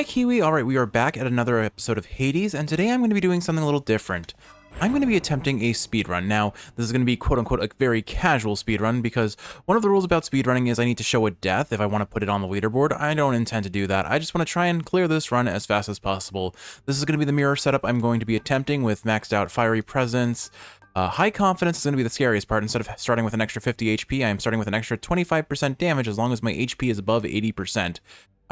Hi Kiwi, alright, we are back at another episode of Hades, and today I'm going to be doing something a little different. I'm going to be attempting a speedrun. Now, this is going to be quote-unquote a very casual speedrun, because one of the rules about speedrunning is I need to show a death if I want to put it on the leaderboard. I don't intend to do that. I just want to try and clear this run as fast as possible. This is going to be the mirror setup I'm going to be attempting with maxed out fiery presence. High confidence is going to be the scariest part. Instead of starting with an extra 50 HP, I am starting with an extra 25% damage as long as my HP is above 80%.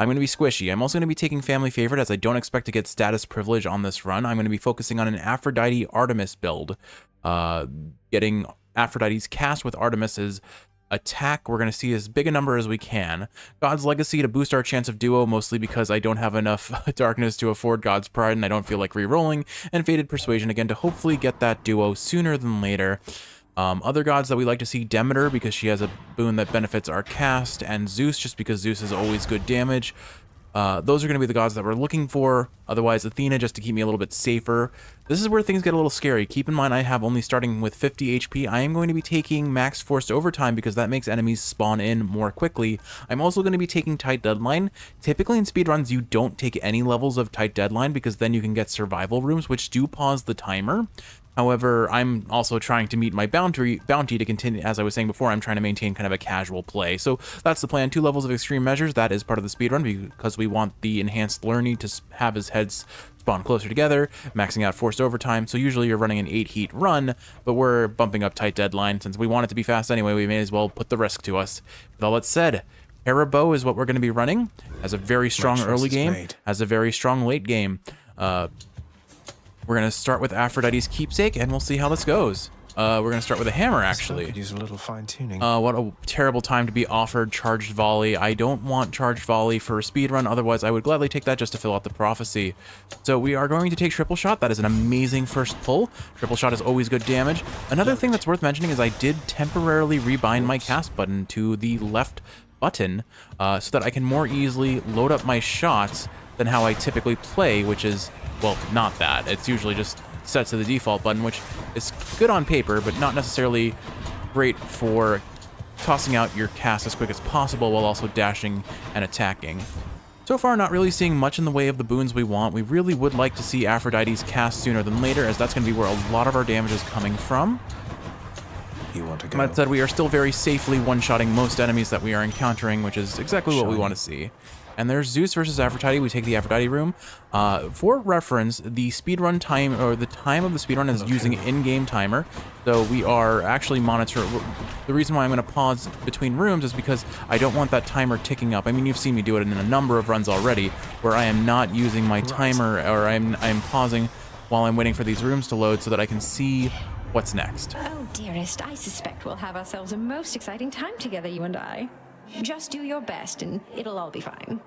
I'm going to be squishy. I'm also going to be taking family favorite as I don't expect to get status privilege on this run. I'm going to be focusing on an Aphrodite Artemis build. Getting Aphrodite's cast with Artemis's attack, we're going to see as big a number as we can. God's Legacy to boost our chance of duo, mostly because I don't have enough darkness to afford God's Pride and I don't feel like re-rolling. And Fated Persuasion again to hopefully get that duo sooner than later. Other gods that we like to see, Demeter, because she has a boon that benefits our cast, and Zeus, just because Zeus is always good damage. Those are going to be the gods that we're looking for. Otherwise, Athena, just to keep me a little bit safer. This is where things get a little scary. Keep in mind, I have only starting with 50 HP. I am going to be taking max forced overtime because that makes enemies spawn in more quickly. I'm also going to be taking tight deadline. Typically in speedruns, you don't take any levels of tight deadline because then you can get survival rooms, which do pause the timer. However, I'm also trying to meet my bounty to continue. As I was saying before, I'm trying to maintain kind of a casual play. So that's the plan. 2 levels of extreme measures. That is part of the speedrun because we want the enhanced learning to have his heads spawn closer together, maxing out forced overtime. So usually you're running an 8 heat run, but we're bumping up tight deadline. Since we want it to be fast anyway, we may as well put the risk to us. With all that said, Herabow is what we're going to be running. Has a very strong early game, has a very strong late game. We're going to start with Aphrodite's keepsake, and we'll see how this goes. We're going to start with a hammer, actually. Could use a little fine-tuning. What a terrible time to be offered charged volley. I don't want charged volley for a speedrun, otherwise I would gladly take that just to fill out the prophecy. So we are going to take triple shot. That is an amazing first pull. Triple shot is always good damage. Another thing that's worth mentioning is I did temporarily rebind my cast button to the left button so that I can more easily load up my shots than how I typically play, which is, well, not that. It's usually just set to the default button, which is good on paper, but not necessarily great for tossing out your cast as quick as possible while also dashing and attacking. So far, not really seeing much in the way of the boons we want. We really would like to see Aphrodite's cast sooner than later, as that's going to be where a lot of our damage is coming from. You want to go? That said, we are still very safely one-shotting most enemies that we are encountering, which is exactly what we want to see. And there's Zeus versus Aphrodite. We take the Aphrodite room. For reference, the speedrun time, or the time of the speedrun, is using in-game timer. So we are actually monitoring. The reason why I'm going to pause between rooms is because I don't want that timer ticking up. I mean, you've seen me do it in a number of runs already, where I am not using my timer, or I'm pausing while I'm waiting for these rooms to load so that I can see what's next. Oh, dearest, I suspect we'll have ourselves a most exciting time together, you and I. Just do your best and it'll all be fine.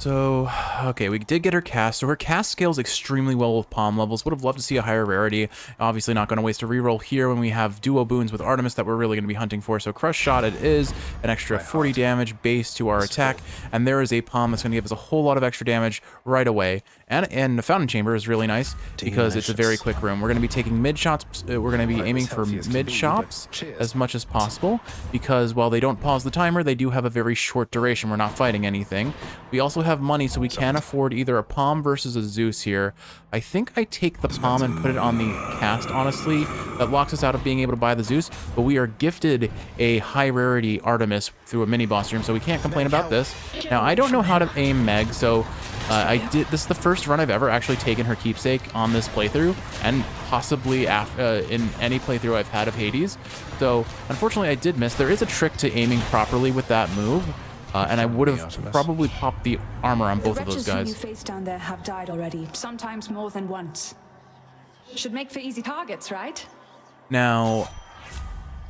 Okay, we did get her cast. So her cast scales extremely well with palm levels. Would have loved to see a higher rarity. Obviously not going to waste a reroll here when we have duo boons with Artemis that we're really going to be hunting for. So crush shot it is, an extra 40 damage base to our attack. And there is a palm that's going to give us a whole lot of extra damage right away. And the fountain chamber is really nice because it's a very quick room. We're going to be taking mid shots. We're going to be aiming for mid shots as much as possible because while they don't pause the timer, they do have a very short duration. We're not fighting anything. We also have money, so we can afford either a palm versus a Zeus here. I think I take the palm and put it on the cast, honestly. That locks us out of being able to buy the Zeus, but we are gifted a high rarity Artemis through a mini boss room, so we can't complain about this. Now, I don't know how to aim Meg, so this is the first run I've ever actually taken her keepsake on this playthrough, and possibly in any playthrough I've had of Hades. So, unfortunately, I did miss. There is a trick to aiming properly with that move. And I would have probably popped the armor on both of those guys. The wretches whom you face down there have died already, sometimes more than once. Should make for easy targets, right? Now,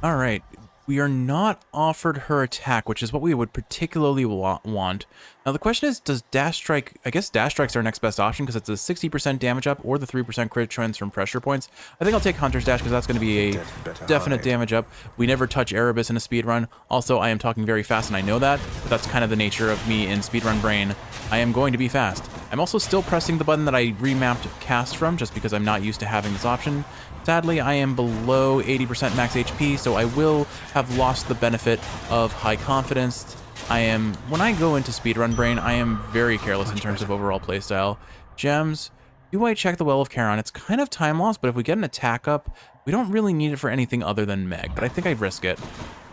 all right, we are not offered her attack, which is what we would particularly want. Now the question is, does Dash Strike, I guess Dash Strike's our next best option because it's a 60% damage up or the 3% crit chance from pressure points. I think I'll take Hunter's Dash because that's going to be a definite damage up. We never touch Erebus in a speedrun. Also, I am talking very fast and I know that, but that's kind of the nature of me in speedrun brain. I am going to be fast. I'm also still pressing the button that I remapped cast from just because I'm not used to having this option. Sadly, I am below 80% max HP, so I will have lost the benefit of high confidence. when I go into speedrun brain, I am very careless in terms of overall playstyle. Gems, do I check the Well of Charon? It's kind of time loss, but if we get an attack up, we don't really need it for anything other than Meg, but I think I'd risk it.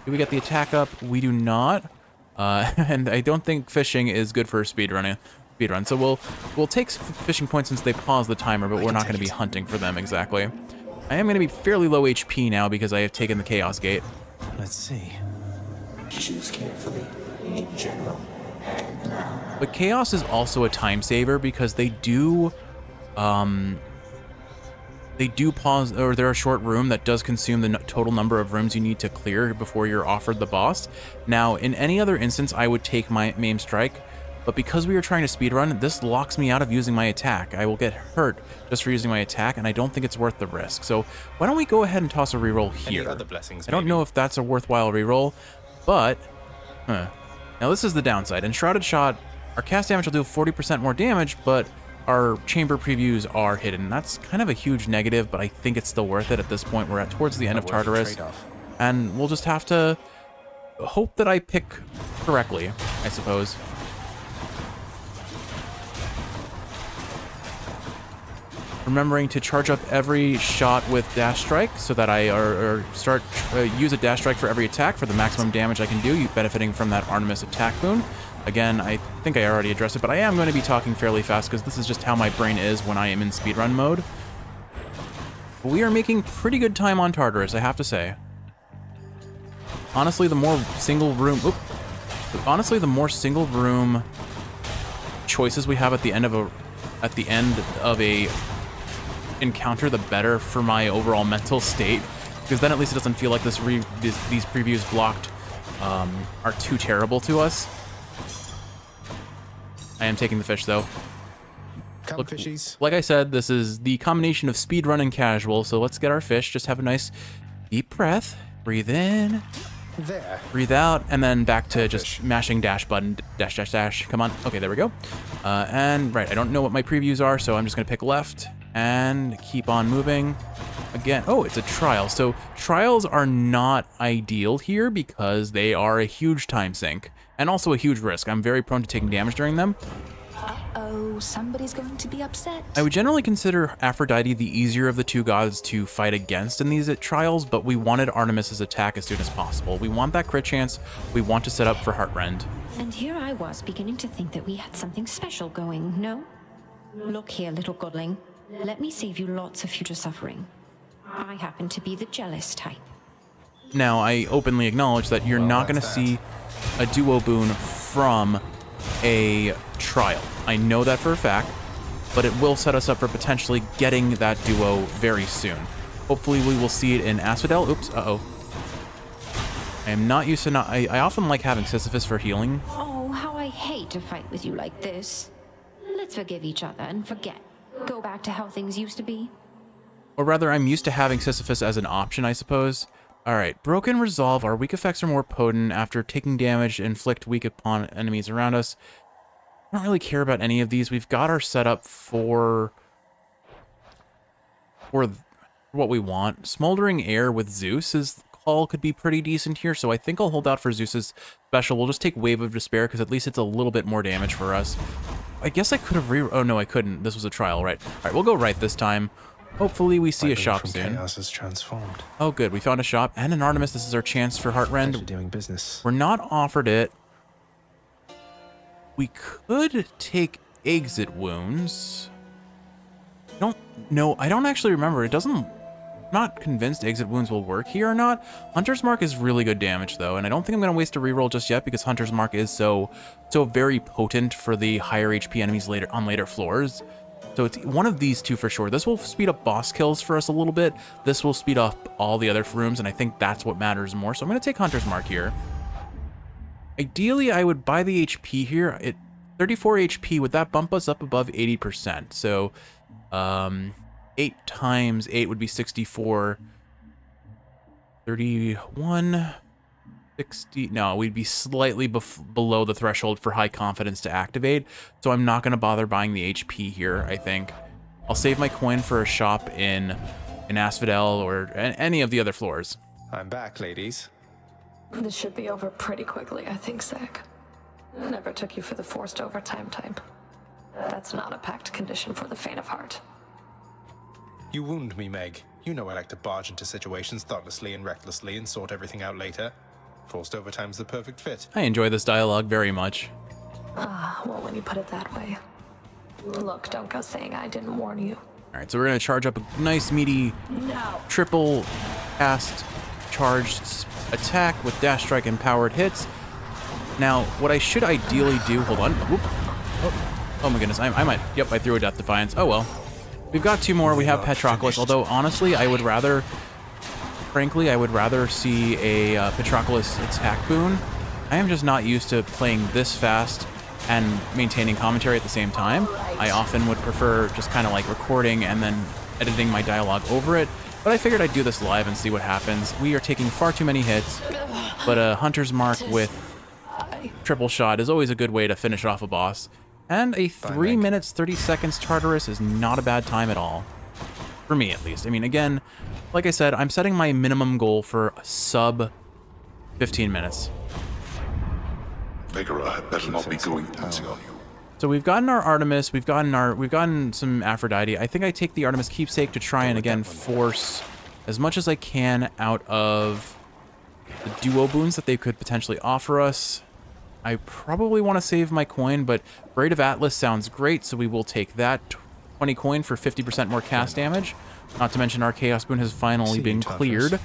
Do we get the attack up? We do not. And I don't think fishing is good for speedrun. So we'll take fishing points since they pause the timer, but we're not going to be hunting for them exactly. I am going to be fairly low HP now because I have taken the Chaos Gate. Let's see. Choose carefully, in general. But Chaos is also a time saver because they do pause, or they're a short room that does consume the total number of rooms you need to clear before you're offered the boss. Now, in any other instance, I would take my Maim Strike, but because we are trying to speedrun, this locks me out of using my attack. I will get hurt just for using my attack, and I don't think it's worth the risk. So why don't we go ahead and toss a reroll here? Any other blessings, I don't know if that's a worthwhile reroll, but now this is the downside. In Shrouded Shot, our cast damage will do 40% more damage, but our chamber previews are hidden. That's kind of a huge negative, but I think it's still worth it at this point. We're towards the end of Tartarus, and we'll just have to hope that I pick correctly, I suppose. Remembering to charge up every shot with Dash Strike so that I use a Dash Strike for every attack for the maximum damage I can do, benefiting from that Artemis attack boon. Again, I think I already addressed it, but I am going to be talking fairly fast because this is just how my brain is when I am in speedrun mode. But we are making pretty good time on Tartarus, I have to say. Honestly, the more single room choices we have at the end of a encounter, the better for my overall mental state, because then at least it doesn't feel like these previews blocked are too terrible to us. I am taking the fish though. Come, fishies. Like I said, this is the combination of speedrun and casual, so let's get our fish. Just have a nice deep breath, breathe in, There. breathe out, and then back to just mashing dash button, dash, dash, dash. Come on. Okay, there we go. And right, I don't know what my previews are, so I'm just gonna pick left and keep on moving. Again, oh, it's a trial. So trials are not ideal here because they are a huge time sink and also a huge risk. I'm very prone to taking damage during them. Uh-oh, somebody's going to be upset. I would generally consider Aphrodite the easier of the two gods to fight against in these trials, but we wanted Artemis's attack as soon as possible. We want that crit chance. We want to set up for Heartrend. And here I was beginning to think that we had something special going, no? Look here, little godling. Let me save you lots of future suffering. I happen to be the jealous type. Now, I openly acknowledge that you're not going to see a duo boon from a trial. I know that for a fact, but it will set us up for potentially getting that duo very soon. Hopefully we will see it in Asphodel. Oops, uh-oh. I am not used to I often like having Sisyphus for healing. Oh, how I hate to fight with you like this. Let's forgive each other and forget. Go back to how things used to be. Or rather, I'm used to having Sisyphus as an option, I suppose. Alright, Broken Resolve. Our weak effects are more potent. After taking damage, inflict weak upon enemies around us. I don't really care about any of these. We've got our setup for what we want. Smoldering Air with Zeus's call could be pretty decent here, so I think I'll hold out for Zeus's special. We'll just take Wave of Despair, because at least it's a little bit more damage for us. I guess I could have oh no, I couldn't. This was a trial, right? Alright, we'll go right this time. Hopefully we see a shop soon. Chaos is transformed. Oh good, we found a shop and an Artemis. This is our chance for Heartrend. Pleasure doing business. We're not offered it. We could take Exit Wounds. I don't actually remember. It doesn't... I'm not convinced Exit Wounds will work here or not. Hunter's Mark is really good damage though, and I don't think I'm going to waste a reroll just yet because Hunter's Mark is so very potent for the higher HP enemies on later floors. So it's one of these two for sure. This will speed up boss kills for us a little bit. This will speed up all the other rooms, and I think that's what matters more. So I'm going to take Hunter's Mark here. Ideally, I would buy the HP here. 34 HP, would that bump us up above 80%? So 8 times 8 would be 64. 31... 60, no, we'd be slightly below the threshold for high confidence to activate, so I'm not going to bother buying the HP here, I think. I'll save my coin for a shop in Asphodel or any of the other floors. I'm back, ladies. This should be over pretty quickly, I think, Zach. Never took you for the forced overtime type. That's not a pact condition for the faint of heart. You wound me, Meg. You know I like to barge into situations thoughtlessly and recklessly and sort everything out later. Forced overtime's the perfect fit. I enjoy this dialogue very much. Well, when you put it that way. Look, don't go saying I didn't warn you. All right, so we're gonna charge up a nice meaty triple cast charged attack with dash strike and powered hits. Now, what I should ideally do, hold on. Whoop. Oh my goodness, I might, yep, I threw a Death Defiance. Oh well. We've got 2 more, we have Patroclus, although honestly, frankly, I would rather see a Patroclus attack boon. I am just not used to playing this fast and maintaining commentary at the same time. I often would prefer just kind of like recording and then editing my dialogue over it, but I figured I'd do this live and see what happens. We are taking far too many hits, but a Hunter's Mark with triple shot is always a good way to finish off a boss. And a 3 minutes, 30 seconds Tartarus is not a bad time at all. For me, at least. I mean, again, like I said, I'm setting my minimum goal for sub 15 minutes. Megara had better not be going easy on you. So we've gotten our Artemis, we've gotten some Aphrodite. I think I take the Artemis keepsake to try and again force as much as I can out of the duo boons that they could potentially offer us. I probably want to save my coin, but Braid of Atlas sounds great, so we will take that. 20 coin for 50% more cast damage. Not to mention our Chaos boon has finally been cleared.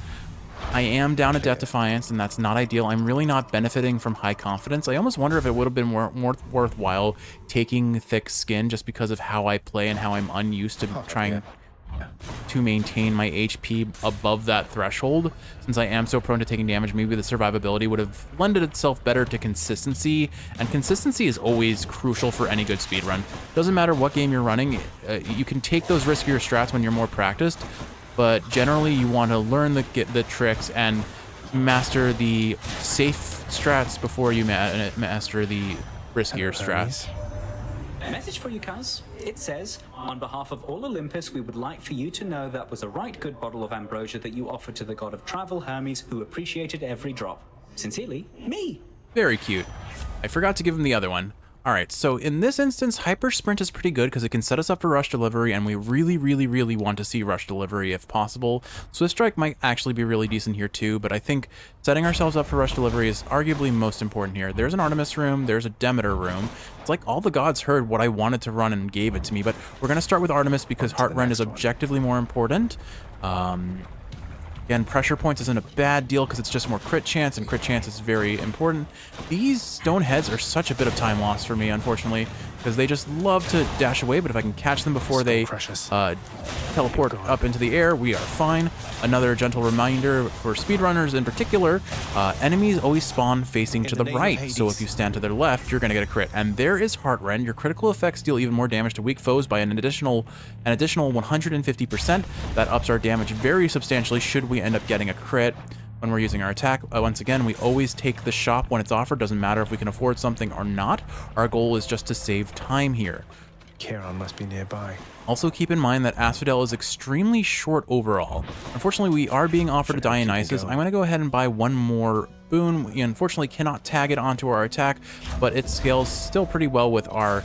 I am down a Death Defiance, and that's not ideal. I'm really not benefiting from high confidence. I almost wonder if it would have been more worthwhile taking thick skin just because of how I play and how I'm unused to trying to maintain my HP above that threshold. Since I am so prone to taking damage, maybe the survivability would have lended itself better to consistency, and consistency is always crucial for any good speedrun. Doesn't matter what game you're running, you can take those riskier strats when you're more practiced, but generally you want to learn the tricks and master the safe strats before you master the riskier strats. Message for you, Kaz. It says, on behalf of all Olympus, we would like for you to know that was a right good bottle of ambrosia that you offered to the god of travel, Hermes, who appreciated every drop. Sincerely, me. Very cute. I forgot to give him the other one. All right, so in this instance, Hyper Sprint is pretty good because it can set us up for Rush Delivery, and we really want to see Rush Delivery if possible. Swift Strike might actually be really decent here too, but I think setting ourselves up for Rush Delivery is arguably most important here. There's an Artemis room, there's a Demeter room. It's like all the gods heard what I wanted to run and gave it to me, but we're going to start with Artemis because Heartrend is objectively more important. Again, pressure points isn't a bad deal because it's just more crit chance, and crit chance is very important. These stone heads are such a bit of time lost for me, unfortunately, because they just love to dash away, but if I can catch them before they teleport up into the air, we are fine. Another gentle reminder for speedrunners in particular, enemies always spawn facing to the right, so if you stand to their left, you're going to get a crit. And there is Heartrend. Your critical effects deal even more damage to weak foes by an additional 150%. That ups our damage very substantially should we end up getting a crit when we're using our attack. Once again, we always take the shop when it's offered. Doesn't matter if we can afford something or not. Our goal is just to save time here. Charon must be nearby. Also keep in mind that Asphodel is extremely short overall. Unfortunately, we are being offered a Dionysus. I'm going to go ahead and buy one more boon. We unfortunately cannot tag it onto our attack, but it scales still pretty well with our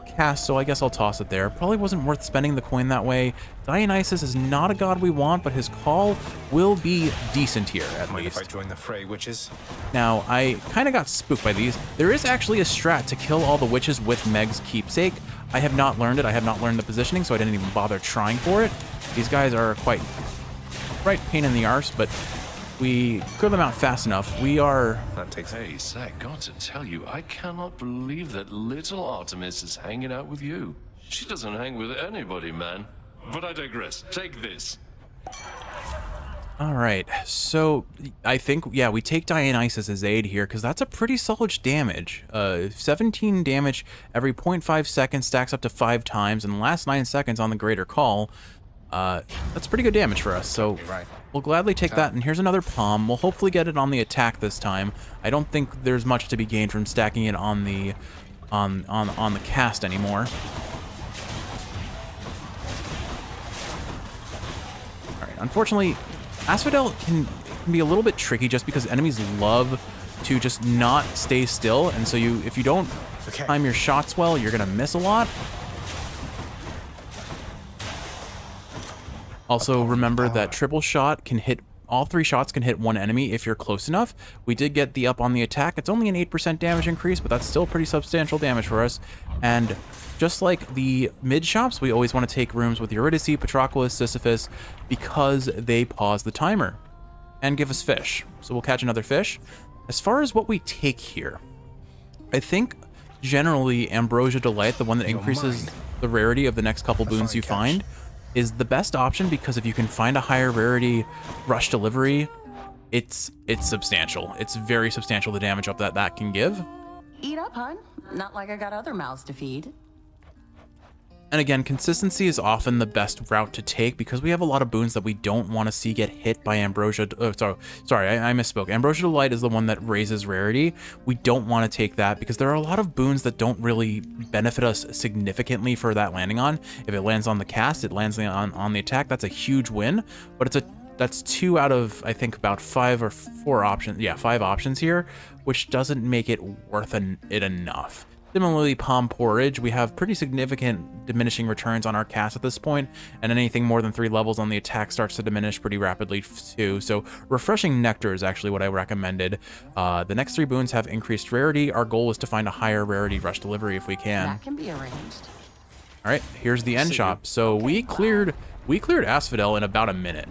cast, so I guess I'll toss it there. Probably wasn't worth spending the coin that way. Dionysus is not a god we want, but his call will be decent here, at least. If I join the fray, witches? Now, I kind of got spooked by these. There is actually a strat to kill all the witches with Meg's keepsake. I have not learned it. I have not learned the positioning, so I didn't even bother trying for it. These guys are quite right pain in the arse, but we clear them out fast enough. We are... Hey, Zach, got to tell you, I cannot believe that little Artemis is hanging out with you. She doesn't hang with anybody, man. But I digress. Take this. All right, so I think, yeah, we take Dionysus as aid here because that's a pretty solid damage. 17 damage every 0.5 seconds stacks up to 5 times, and the last 9 seconds on the Greater Call. That's pretty good damage for us, so we'll gladly take that. And here's another palm. We'll hopefully get it on the attack this time. I don't think there's much to be gained from stacking it on the cast anymore. All right, unfortunately, Asphodel can be a little bit tricky just because enemies love to just not stay still, and so if you don't time your shots well, you're gonna miss a lot. Also, remember that triple shot can hit, all 3 shots can hit 1 enemy if you're close enough. We did get the up on the attack. It's only an 8% damage increase, but that's still pretty substantial damage for us. And just like the mid shops, we always want to take rooms with Eurydice, Patroclus, Sisyphus, because they pause the timer and give us fish. So we'll catch another fish. As far as what we take here, I think generally Ambrosia Delight, the one that increases the rarity of the next couple boons you find, is the best option, because if you can find a higher rarity rush delivery, it's substantial. It's very substantial, the damage up that can give. Eat up, hun. Not like I got other mouths to feed. And again, consistency is often the best route to take, because we have a lot of boons that we don't want to see get hit by Ambrosia. Sorry, I misspoke. Ambrosia Delight is the one that raises rarity. We don't want to take that because there are a lot of boons that don't really benefit us significantly for that landing on. If it lands on the cast, it lands on the attack. That's a huge win, but that's 2 out of, I think, about 5 or 4 options. Yeah, 5 options here, which doesn't make it worth it enough. Similarly, Palm Porridge, we have pretty significant diminishing returns on our cast at this point, and anything more than 3 levels on the attack starts to diminish pretty rapidly too. So Refreshing Nectar is actually what I recommended. The next 3 boons have increased rarity. Our goal is to find a higher rarity rush delivery if we can. That can be arranged. All right, here's the end shop. So we cleared Asphodel in about a minute.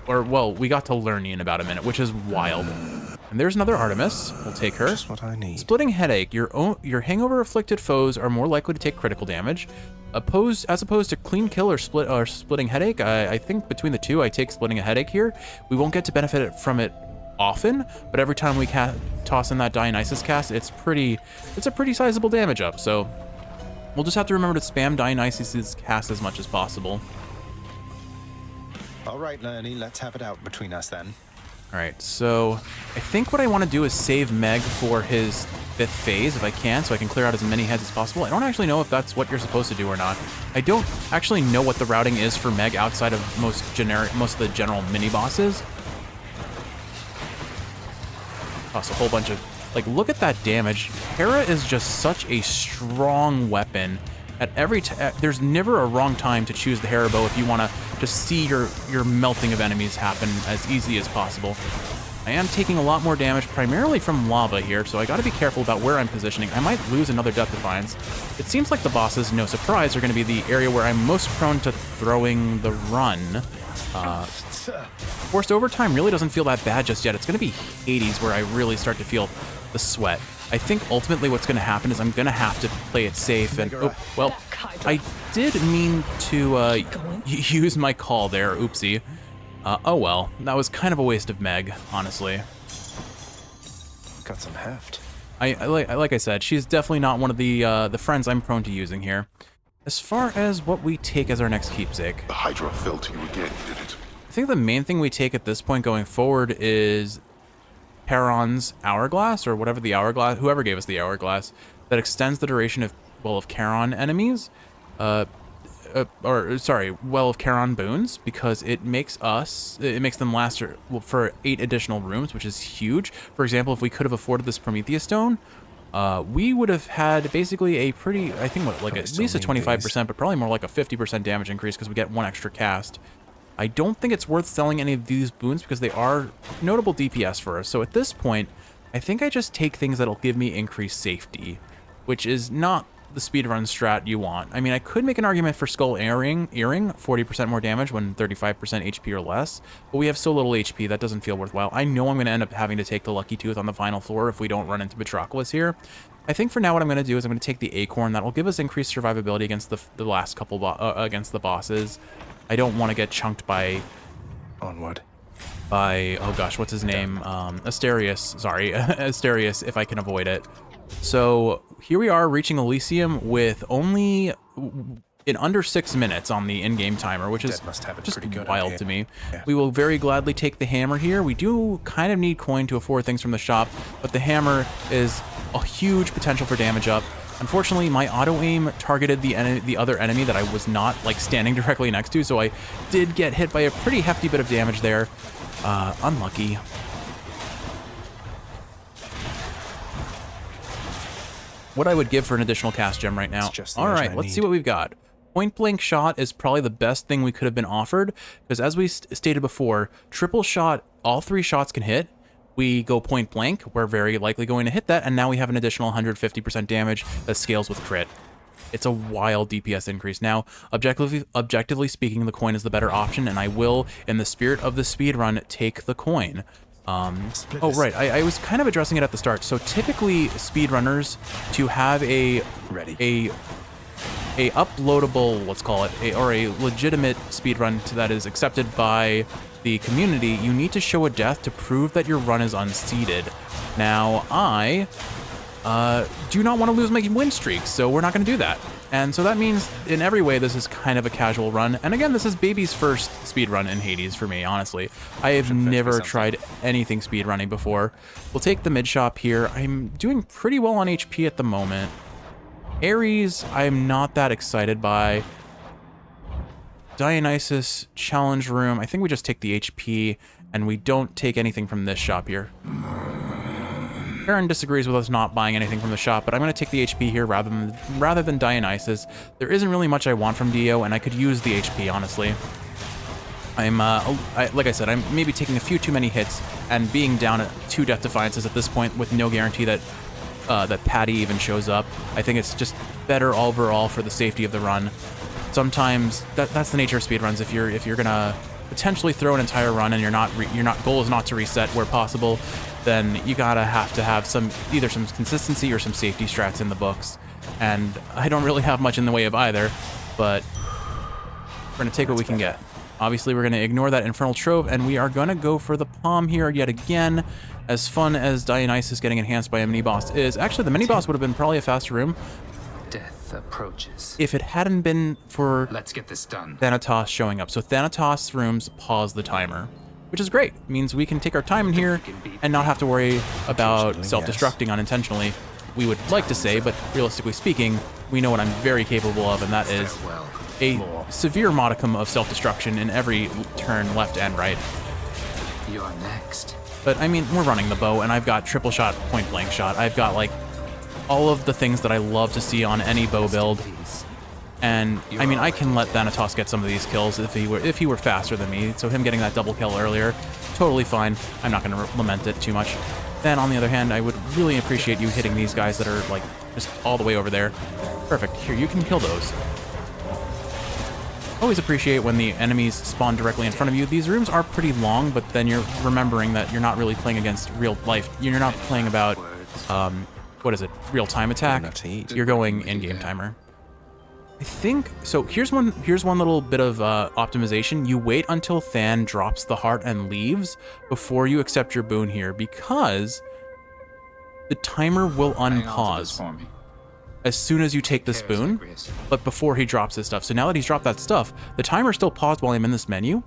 Or, well, we got to Lerny in about a minute, which is wild. And there's another Artemis. We'll take her. Just what I need. Splitting Headache. Your hangover-afflicted foes are more likely to take critical damage. As opposed to Clean Kill or Splitting Headache, I think between the two, I take Splitting a Headache here. We won't get to benefit from it often, but every time we toss in that Dionysus cast, it's a pretty sizable damage up. So we'll just have to remember to spam Dionysus's cast as much as possible. All right, Lerny, let's have it out between us then. All right, so I think what I want to do is save Meg for his 5th phase if I can, so I can clear out as many heads as possible. I don't actually know if that's what you're supposed to do or not. I don't actually know what the routing is for Meg outside of most of the general mini bosses. Toss a whole bunch of, like, look at that damage. Hera is just such a strong weapon. At every there's never a wrong time to choose the Hera bow if you want to just see your melting of enemies happen as easy as possible. I am taking a lot more damage, primarily from lava here, so I got to be careful about where I'm positioning. I might lose another Death Defiance. It seems like the bosses, no surprise, are going to be the area where I'm most prone to throwing the run. Forced Overtime really doesn't feel that bad just yet. It's going to be Hades where I really start to feel the sweat. I think ultimately what's going to happen is I'm going to have to play it safe. And oh, well, I did mean to use my call there. Oopsie. Oh well, that was kind of a waste of Meg, honestly. Got some heft. Like I said, she's definitely not one of the friends I'm prone to using here. As far as what we take as our next keepsake, The Hydra fell to you again, did it? I think the main thing we take at this point going forward is Charon's Hourglass, or whatever the Hourglass, whoever gave us the Hourglass, that extends the duration of Well of Charon enemies, Well of Charon boons, because it makes them last for 8 additional rooms, which is huge. For example, if we could have afforded this Prometheus Stone, we would have had basically a pretty, I think, at least a 25%, but probably more like a 50% damage increase because we get 1 extra cast. I don't think it's worth selling any of these boons because they are notable DPS for us. So at this point, I think I just take things that'll give me increased safety, which is not the speedrun strat you want. I mean, I could make an argument for Skull Earring, 40% more damage when 35% HP or less, but we have so little HP that doesn't feel worthwhile. I know I'm going to end up having to take the Lucky Tooth on the final floor if we don't run into Patroclus here. I think for now what I'm going to do is I'm going to take the Acorn. That'll give us increased survivability against the last couple against the bosses. I don't want to get chunked by... Onward. By, oh gosh, what's his name? Asterius, sorry. Asterius, if I can avoid it. So here we are reaching Elysium with only in under 6 minutes on the in-game timer, which is just wild to me. Yeah. We will very gladly take the hammer here. We do kind of need coin to afford things from the shop, but the hammer is a huge potential for damage up. Unfortunately, my auto-aim targeted the other enemy that I was not standing directly next to, so I did get hit by a pretty hefty bit of damage there. Unlucky. what I would give for an additional cast gem right now. just the All edge right, I let's see need. what we've got. Point blank shot is probably the best thing we could have been offered, because as we stated before, triple shot, all 3 shots can hit. We go point blank, we're very likely going to hit that, and now we have an additional 150% damage that scales with crit. It's a wild DPS increase. Now, objectively speaking, the coin is the better option, and I will, in the spirit of the speedrun, take the coin. Oh, right, I was kind of addressing it at the start. So typically, speedrunners, to have a uploadable, let's call it, or a legitimate speedrun that is accepted by the community, you need to show a death to prove that your run is unseated. Now, I do not want to lose my win streak, so we're not going to do that. And so that means, in every way, this is kind of a casual run. And again, this is baby's first speedrun in Hades for me, honestly. I have never tried anything speedrunning before. We'll take the mid shop here. I'm doing pretty well on HP at the moment. Ares, I'm not that excited by. Dionysus, challenge room. I think we just take the HP, and we don't take anything from this shop here. Baron disagrees with us not buying anything from the shop, but I'm going to take the HP here rather than Dionysus. There isn't really much I want from Dio, and I could use the HP, honestly. Like I said, I'm maybe taking a few too many hits, and being down at 2 Death Defiances at this point with no guarantee that that Patty even shows up. I think it's just better overall for the safety of the run. Sometimes that's the nature of speedruns. If you're gonna potentially throw an entire run and your goal is not to reset where possible, then you have to have either some consistency or some safety strats in the books. And I don't really have much in the way of either, but we're gonna take what we can get. Obviously, we're gonna ignore that Infernal Trove, and we are gonna go for the Palm here yet again. As fun as Dionysus getting enhanced by a mini-boss is, actually the mini-boss would have been probably a faster room. Death approaches. If it hadn't been for Let's get this done. Thanatos showing up. So Thanatos rooms pause the timer, which is great. It means we can take our time in here and not have to worry about self-destructing unintentionally. We would like to say, but realistically speaking, we know what I'm very capable of, and that is a severe modicum of self-destruction in every turn left and right. You're next. But I mean, we're running the bow, and I've got triple shot, point blank shot. I've got like all of the things that I love to see on any bow build. And I mean, I can let Thanatos get some of these kills if he were faster than me. So him getting that double kill earlier, totally fine. I'm not going to lament it too much. Then on the other hand, I would really appreciate you hitting these guys that are like just all the way over there. Perfect. Here, you can kill those. Always appreciate when the enemies spawn directly in front of you. These rooms are pretty long, but then you're remembering that you're not really playing against real life. You're not playing about, what is it, real-time attack. You're going in-game timer. I think, so here's one little bit of optimization. You wait until Than drops the heart and leaves before you accept your boon here, because the timer will unpause as soon as you take the spoon, but before he drops his stuff. So now that he's dropped that stuff, the timer still paused while I'm in this menu,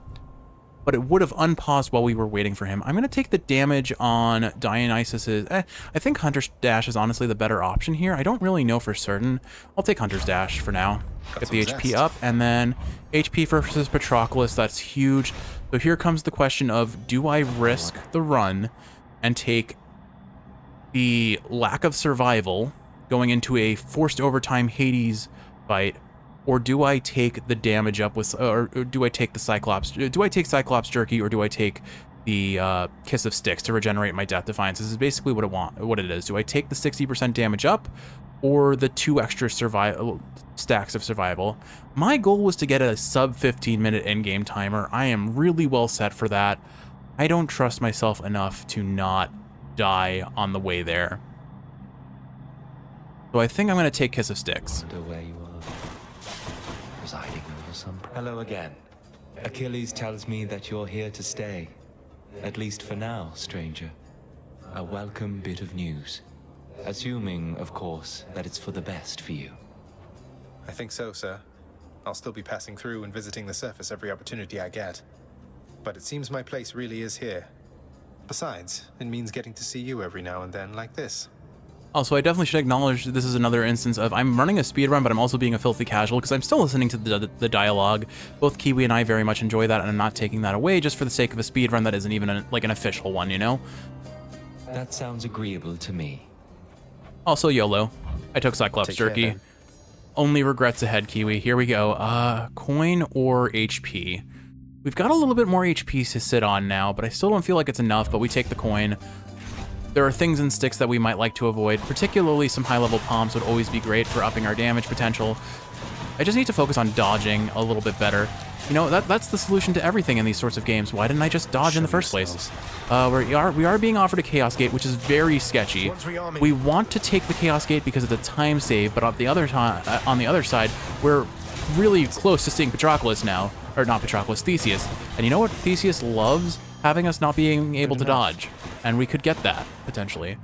but it would have unpaused while we were waiting for him. I'm going to take the damage on Dionysus's. I think Hunter's Dash is honestly the better option here. I don't really know for certain. I'll take Hunter's Dash for now. Get the HP up, and then HP versus Patroclus, that's huge. So here comes the question of, do I risk the run and take the lack of survival going into a forced overtime Hades fight, or do I take the damage up with, or do I take the Cyclops? Do I take Cyclops Jerky, or do I take the Kiss of Sticks to regenerate my Death Defiance? This is basically what it is. Do I take the 60% damage up, or the 2 extra stacks of survival? My goal was to get a sub 15-minute in-game timer. I am really well set for that. I don't trust myself enough to not die on the way there. So I think I'm going to take Kiss of Sticks. Where you are, presiding over some... Hello again. Achilles tells me that you're here to stay. At least for now, stranger. A welcome bit of news. Assuming, of course, that it's for the best for you. I think so, sir. I'll still be passing through and visiting the surface every opportunity I get. But it seems my place really is here. Besides, it means getting to see you every now and then like this. Also, I definitely should acknowledge this is another instance of I'm running a speedrun, but I'm also being a filthy casual because I'm still listening to the dialogue. Both Kiwi and I very much enjoy that, and I'm not taking that away just for the sake of a speedrun that isn't even like an official one, you know? That sounds agreeable to me. Also, YOLO. I took Cyclops Take care, Jerky. then. Only regrets ahead, Kiwi. Here we go. Coin or HP? We've got a little bit more HP to sit on now, but I still don't feel like it's enough, but we take the coin. There are things in sticks that we might like to avoid, particularly some high-level palms would always be great for upping our damage potential. I just need to focus on dodging a little bit better. You know, that's the solution to everything in these sorts of games. Why didn't I just dodge in the first place? We are being offered a Chaos Gate, which is very sketchy. We want to take the Chaos Gate because it's a time save, but on the other side, we're really close to seeing Patroclus now. Or not Patroclus, Theseus. And you know what? Theseus loves having us not being able to dodge. And we could get that, potentially.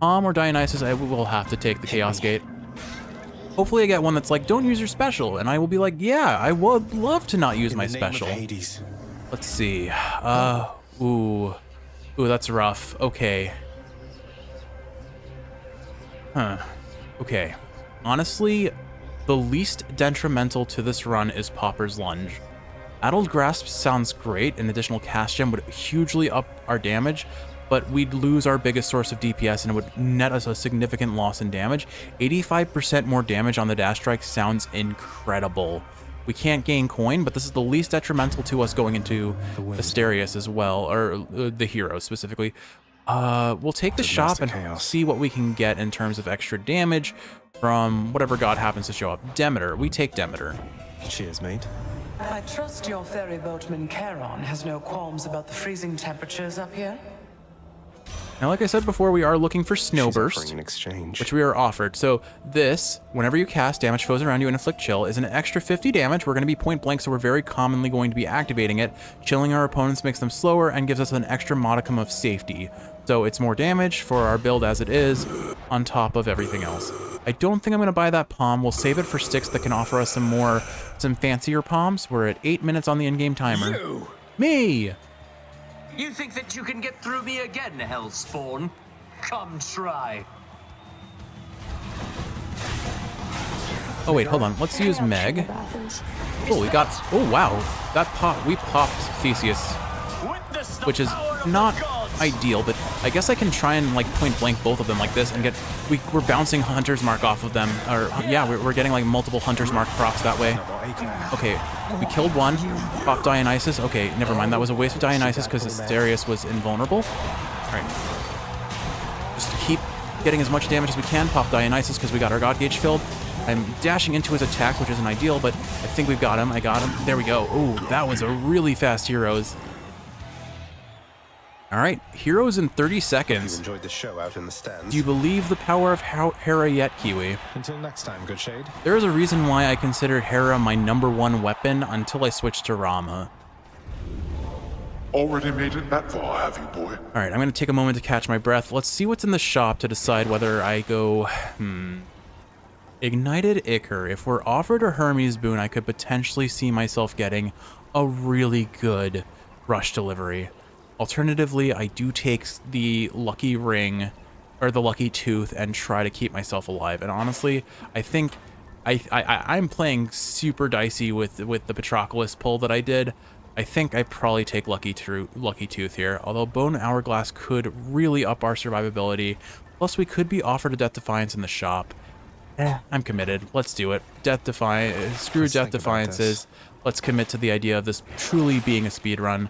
Or Dionysus, I will have to take the Chaos Gate. Hopefully I get one that's like, don't use your special. And I will be like, yeah, I would love to not use my special. Let's see. Ooh, that's rough. Okay. Okay. Honestly, the least detrimental to this run is Popper's Lunge. Addled Grasp sounds great. An additional cast gem would hugely up our damage, but we'd lose our biggest source of DPS and it would net us a significant loss in damage. 85% more damage on the dash strike sounds incredible. We can't gain coin, but this is the least detrimental to us going into Asterius as well, or the hero specifically. We'll take the shop and see what we can get in terms of extra damage from whatever god happens to show up. Demeter, we take Demeter. Cheers, mate. I trust your ferry boatman Charon has no qualms about the freezing temperatures up here. Now, like I said before, we are looking for Snowburst, which we are offered. So this, whenever you cast, damage foes around you and inflict chill, is an extra 50 damage. We're going to be point blank, so we're very commonly going to be activating it. Chilling our opponents makes them slower and gives us an extra modicum of safety. So it's more damage for our build as it is, on top of everything else. I don't think I'm going to buy that palm. We'll save it for sticks that can offer us some fancier palms. We're at 8 minutes on the in-game timer. Me! You think that you can get through me again, Hellspawn? Come try. Oh wait, hold on. Let's use Meg. Oh, we got... Oh wow, we popped Theseus, which is not ideal, but I guess I can try and like point blank both of them like this and get... We're bouncing Hunter's Mark off of them, or yeah, we're getting like multiple Hunter's Mark procs that way. Okay, we killed one, popped Dionysus. Okay, never mind, that was a waste of Dionysus because Asterius was invulnerable. Alright. Just keep getting as much damage as we can, pop Dionysus because we got our God Gauge filled. I'm dashing into his attack, which isn't ideal, but I think we've got him. I got him. There we go. Ooh, that was a really fast Heroes. All right, Heroes in 30 seconds. You enjoyed the show out in the stands. Do you believe the power of Hera yet, Kiwi? Until next time, good shade. There is a reason why I considered Hera my #1 weapon until I switched to Rama. Already made it that far, have you, boy? All right, I'm going to take a moment to catch my breath. Let's see what's in the shop to decide whether I go... Ignited Ichor. If we're offered a Hermes boon, I could potentially see myself getting a really good rush delivery. Alternatively, I do take the lucky ring or the lucky tooth and try to keep myself alive. And honestly, I think I'm playing super dicey with the Patroclus pull that I did. I think I probably take lucky tooth here. Although Bone Hourglass could really up our survivability. Plus, we could be offered a Death Defiance in the shop. I'm committed. Let's do it. Screw Death Defiances. Let's commit to the idea of this truly being a speedrun.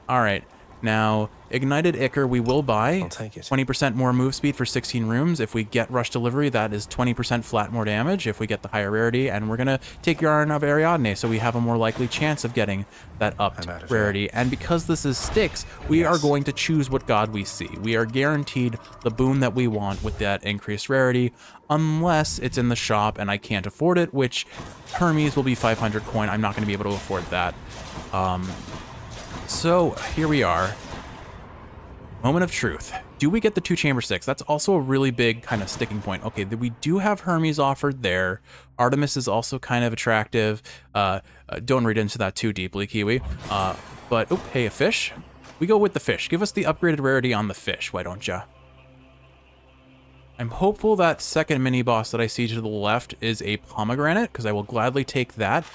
All right. Now, Ignited Ichor we will buy. I'll take it. 20% more move speed for 16 rooms. If we get Rush Delivery, that is 20% flat more damage if we get the higher rarity. And we're going to take Yarn of Ariadne, so we have a more likely chance of getting that upped rarity. And because this is sticks, we are going to choose what god we see. We are guaranteed the boon that we want with that increased rarity, unless it's in the shop and I can't afford it, which Hermes will be 500 coin. I'm not going to be able to afford that. So here we are. Moment of truth. Do we get the 2-chamber sticks? That's also a really big kind of sticking point. Okay, we do have Hermes offered there. Artemis is also kind of attractive. Don't read into that too deeply, Kiwi. But, oh, hey, a fish. We go with the fish. Give us the upgraded rarity on the fish, why don't ya? I'm hopeful that second mini-boss that I see to the left is a pomegranate, because I will gladly take that.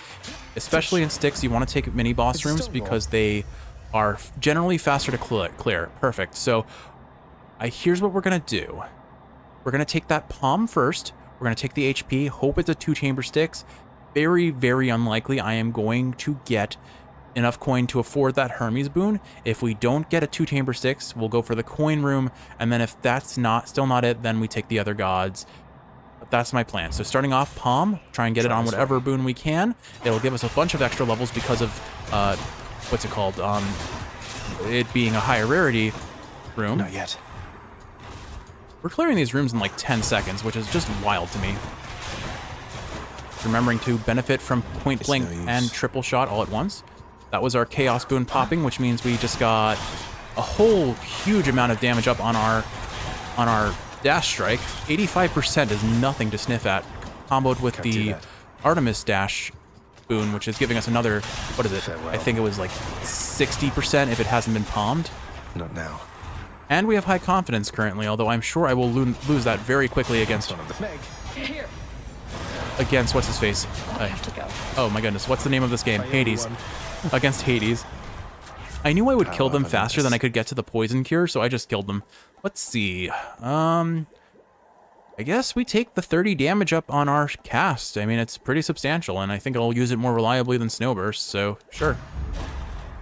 Especially in sticks, you want to take mini-boss rooms because they are generally faster to clear. Perfect. So here's what we're going to do. We're going to take that palm first. We're going to take the HP, hope it's a 2 chamber sticks. Very, very unlikely I am going to get enough coin to afford that Hermes boon. If we don't get a 2 chamber sticks, we'll go for the coin room, and then if that's still not it, then we take the other gods. But that's my plan. So starting off, Palm, try and get it on whatever boon we can. It'll give us a bunch of extra levels because of what's it called? It being a higher rarity room. Not yet. We're clearing these rooms in like 10 seconds, which is just wild to me. Remembering to benefit from point blank and triple shot all at once. That was our chaos boon popping, which means we just got a whole huge amount of damage up on our dash strike. 85% is nothing to sniff at, comboed with the Artemis dash boon, which is giving us another, what is it? I think it was like 60% if it hasn't been palmed. Not now. And we have high confidence currently, although I'm sure I will lose that very quickly against what's his face? I have to go. Oh my goodness, what's the name of this game? Hades. Against Hades. I knew I would kill them faster than I could get to the poison cure, so I just killed them. Let's see. I guess we take the 30 damage up on our cast. I mean, it's pretty substantial, and I think I'll use it more reliably than Snowburst, so sure.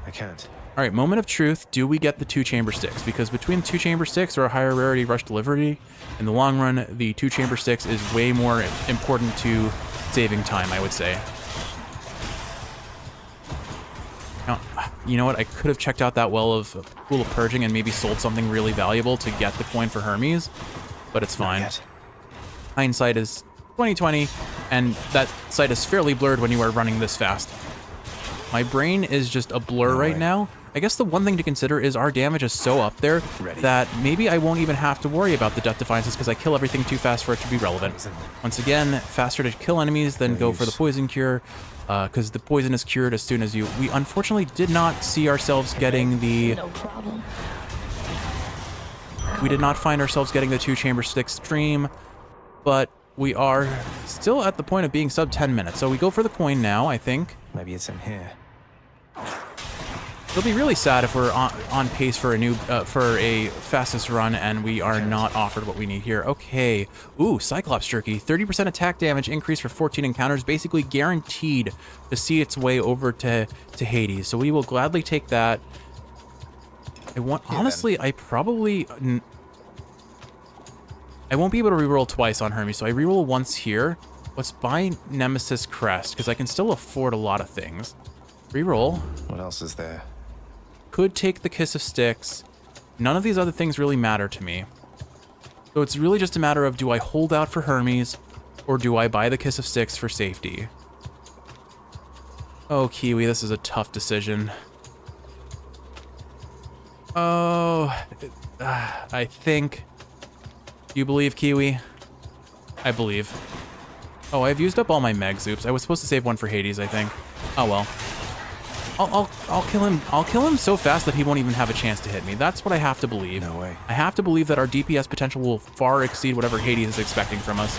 I can't. All right, moment of truth. Do we get the 2 chamber sticks? Because between 2 chamber sticks or a higher rarity rush delivery, in the long run, the 2 chamber sticks is way more important to saving time, I would say. Now, you know what? I could have checked out that well of Pool of Purging and maybe sold something really valuable to get the coin for Hermes, but it's fine. Hindsight is 20/20, and that sight is fairly blurred when you are running this fast. My brain is just a blur right now. I guess the one thing to consider is our damage is so up there that maybe I won't even have to worry about the Death Defiances because I kill everything too fast for it to be relevant. Once again, faster to kill enemies than go for the poison cure, because the poison is cured as soon as you... We unfortunately did not see ourselves getting the... No problem. We did not find ourselves getting the 2 chamber stick stream, but we are still at the point of being sub 10 minutes. So we go for the coin now, I think. Maybe it's in here. It'll be really sad if we're on pace for a fastest run and we are not offered what we need here. Okay. Ooh, Cyclops Jerky. 30% attack damage increase for 14 encounters, basically guaranteed to see its way over to Hades. So we will gladly take that. Honestly, I probably... I won't be able to reroll twice on Hermes, so I reroll once here. Let's buy Nemesis Crest, because I can still afford a lot of things. Reroll. What else is there? Could take the Kiss of Sticks. None of these other things really matter to me. So it's really just a matter of, do I hold out for Hermes, or do I buy the Kiss of Sticks for safety? Oh, Kiwi, this is a tough decision. Oh, I think... Do you believe, Kiwi? I believe. Oh, I've used up all my Megs. Oops. I was supposed to save one for Hades, I think. Oh well. I'll kill him. I'll kill him so fast that he won't even have a chance to hit me. That's what I have to believe. No way. I have to believe that our DPS potential will far exceed whatever Hades is expecting from us.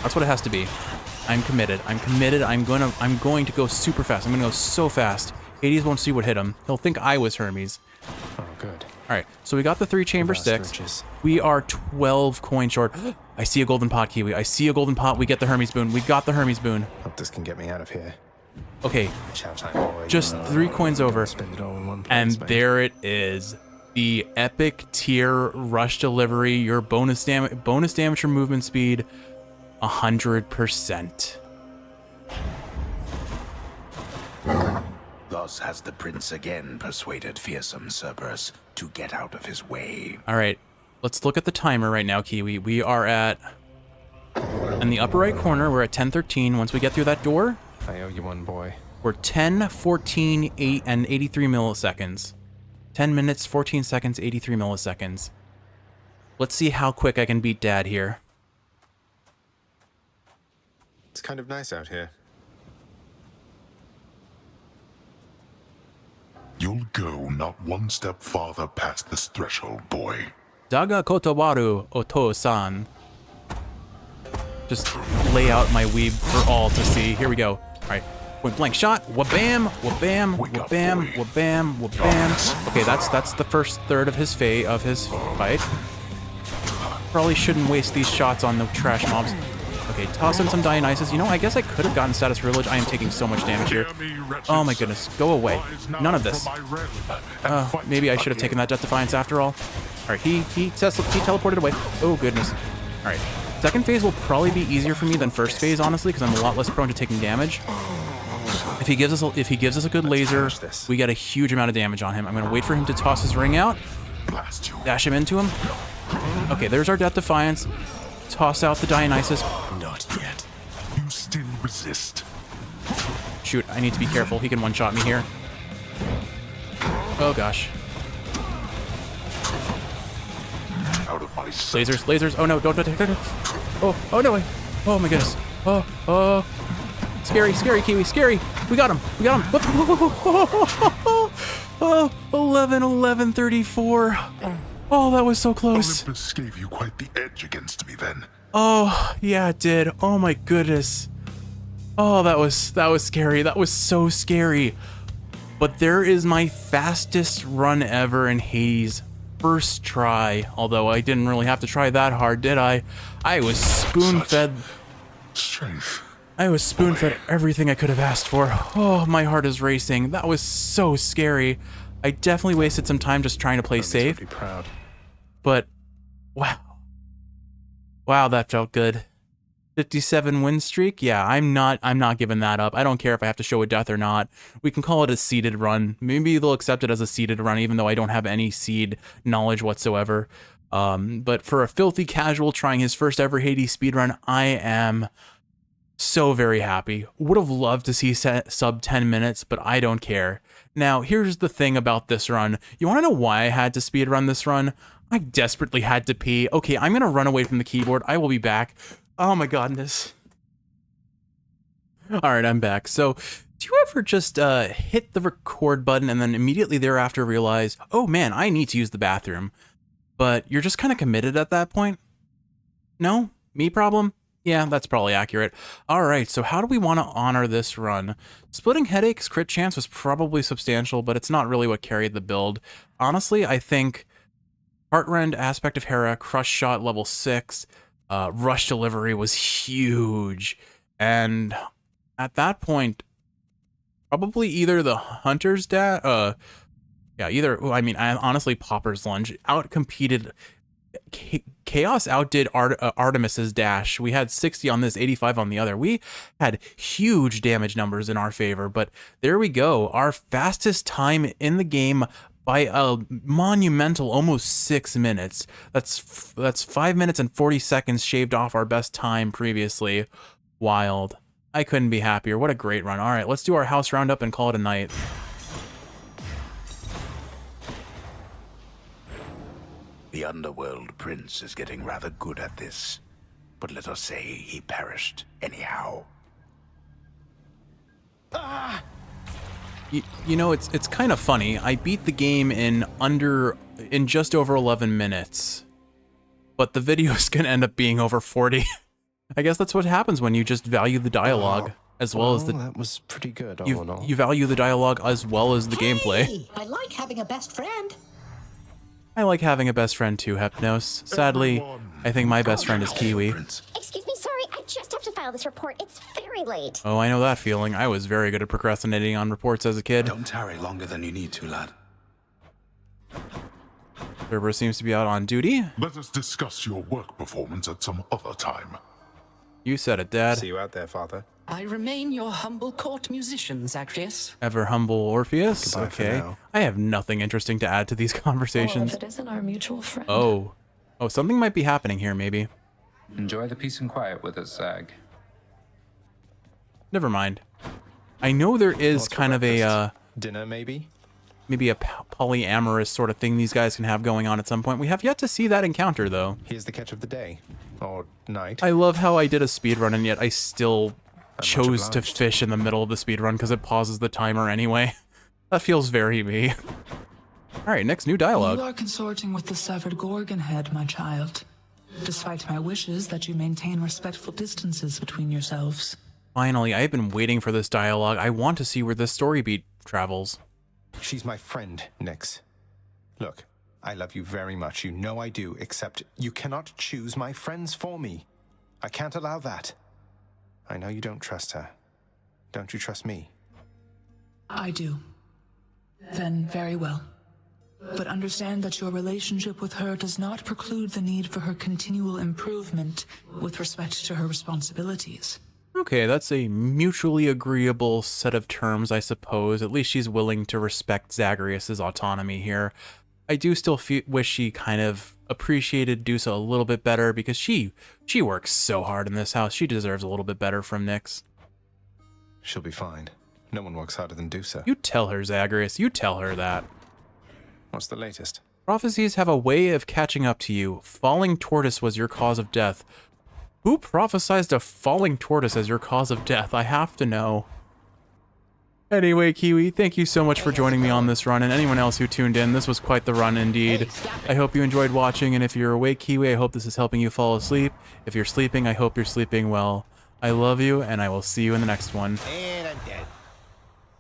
That's what it has to be. I'm committed. I'm committed. I'm going to go super fast. I'm going to go so fast. Hades won't see what hit him. He'll think I was Hermes. Oh, good. All right, so we got the 3 chamber sticks. Riches. We are 12 coin short. I see a golden pot, Kiwi. I see a golden pot. We get the Hermes boon. We got the Hermes boon. Hope this can get me out of here. Okay, Chow time, boy. just 3 coins over. Spend it all in one place, And mate. there it is. The epic tier rush delivery. Your bonus damage for movement speed, 100%. Thus has the prince again persuaded fearsome Cerberus to get out of his way. All right, let's look at the timer right now, Kiwi. We are at, in the upper right corner, we're at 10:13. Once we get through that door, I owe you one, boy. we're 10, 14, 8, and 83 milliseconds. 10 minutes, 14 seconds, 83 milliseconds. Let's see how quick I can beat Dad here. It's kind of nice out here. You'll go not one step farther past this threshold, boy. Daga kotowaru oto-san. Just lay out my weeb for all to see. Here we go. All right. Point blank shot. Wabam, wabam, wabam, wabam, wabam. Okay, that's the first third of his fight. Probably shouldn't waste these shots on the trash mobs. Okay, toss in some Dionysus. You know, I guess I could have gotten status privilege. I am taking so much damage here. Oh my goodness, go away. None of this. Maybe I should have taken that Death Defiance after all. Alright, he teleported away. Oh goodness. Alright, second phase will probably be easier for me than first phase, honestly, because I'm a lot less prone to taking damage. If he gives us a good laser, we get a huge amount of damage on him. I'm gonna wait for him to toss his ring out. Dash him into him. Okay, there's our Death Defiance. Toss out the Dionysus. Not yet. You still resist. Shoot, I need to be careful. He can one-shot me here. Oh gosh. Out of my sight. Lasers. Oh no, don't. Oh no. Oh my goodness. Oh. Scary, Kiwi, scary. We got him. Oh, 11, 34. Oh, that was so close. Olympus gave you quite the edge against me then. Oh, yeah, it did. Oh my goodness. Oh, that was scary. That was so scary. But there is my fastest run ever in Hades. First try. Although I didn't really have to try that hard, did I? I was spoon-fed. Strength. I was spoon-fed everything I could have asked for. Oh, my heart is racing. That was so scary. I definitely wasted some time just trying to play safe. Be proud. But wow, that felt good. 57 win streak. Yeah, I'm not giving that up. I don't care if I have to show a death or not. We can call it a seeded run. Maybe they'll accept it as a seeded run, even though I don't have any seed knowledge whatsoever. But for a filthy casual trying his first ever Hades speedrun, I am so very happy. Would have loved to see sub 10 minutes, but I don't care. Now, here's the thing about this run. You want to know why I had to speedrun this run? I desperately had to pee. Okay, I'm going to run away from the keyboard. I will be back. Oh my goodness. All right, I'm back. So, do you ever just hit the record button and then immediately thereafter realize, oh man, I need to use the bathroom, but you're just kind of committed at that point? No? Me problem? Yeah, that's probably accurate. All right, so how do we want to honor this run? Splitting Headache's crit chance was probably substantial, but it's not really what carried the build. Honestly, I think Heartrend, Aspect of Hera, Crush Shot level 6, Rush Delivery was huge. And at that point, probably either the Hunter's honestly, Popper's Lunge outcompeted. Chaos outdid Artemis's dash. We had 60 on this, 85 on the other. We had huge damage numbers in our favor, but there we go. Our fastest time in the game by a monumental almost 6 minutes. That's 5 minutes and 40 seconds shaved off our best time previously. Wild. I couldn't be happier. What a great run. All right, let's do our house roundup and call it a night. The Underworld Prince is getting rather good at this, but let us say he perished anyhow. You know, it's kind of funny. I beat the game in just over 11 minutes, but the video's gonna end up being over 40. I guess that's what happens when you just value the dialogue as well as the. That was pretty good. All in all. You value the dialogue as well as the gameplay. I like having a best friend. I like having a best friend too, Hypnos. Sadly, I think my best friend is Kiwi. Excuse me, sorry, I just have to file this report. It's very late. Oh, I know that feeling. I was very good at procrastinating on reports as a kid. Don't tarry longer than you need to, lad. Cerberus seems to be out on duty. Let us discuss your work performance at some other time. You said it, Dad. See you out there, Father. I remain your humble court musician, Zagreus. Ever humble Orpheus? Goodbye for Okay. now. I have nothing interesting to add to these conversations. Well, if it isn't our mutual friend. Oh, something might be happening here, maybe. Enjoy the peace and quiet with us, Zag. Never mind. I know there is kind of a dinner, maybe a polyamorous sort of thing these guys can have going on at some point. We have yet to see that encounter, though. Here's the catch of the day. Or night. I love how I did a speedrun and yet I still chose to fish in the middle of the speedrun because it pauses the timer anyway. That feels very me. Alright, next new dialogue. You are consorting with the severed Gorgon head, my child. Despite my wishes that you maintain respectful distances between yourselves. Finally, I've been waiting for this dialogue. I want to see where this story beat travels. She's my friend, Nyx. Look, I love you very much, you know I do, except you cannot choose my friends for me. I can't allow that. I know you don't trust her. Don't you trust me? I do. Then very well. But understand that your relationship with her does not preclude the need for her continual improvement with respect to her responsibilities. Okay, that's a mutually agreeable set of terms, I suppose. At least she's willing to respect Zagreus's autonomy here. I do still wish she kind of appreciated Dusa a little bit better, because she works so hard in this house. She deserves a little bit better from Nyx. She'll be fine. No one works harder than Dusa. You tell her, Zagreus. You tell her that. What's the latest? Prophecies have a way of catching up to you. Falling tortoise was your cause of death. Who prophesized a falling tortoise as your cause of death? I have to know. Anyway, Kiwi, thank you so much for joining me on this run, and anyone else who tuned in. This was quite the run indeed. I hope you enjoyed watching, and if you're awake, Kiwi, I hope this is helping you fall asleep. If you're sleeping, I hope you're sleeping well. I love you, and I will see you in the next one.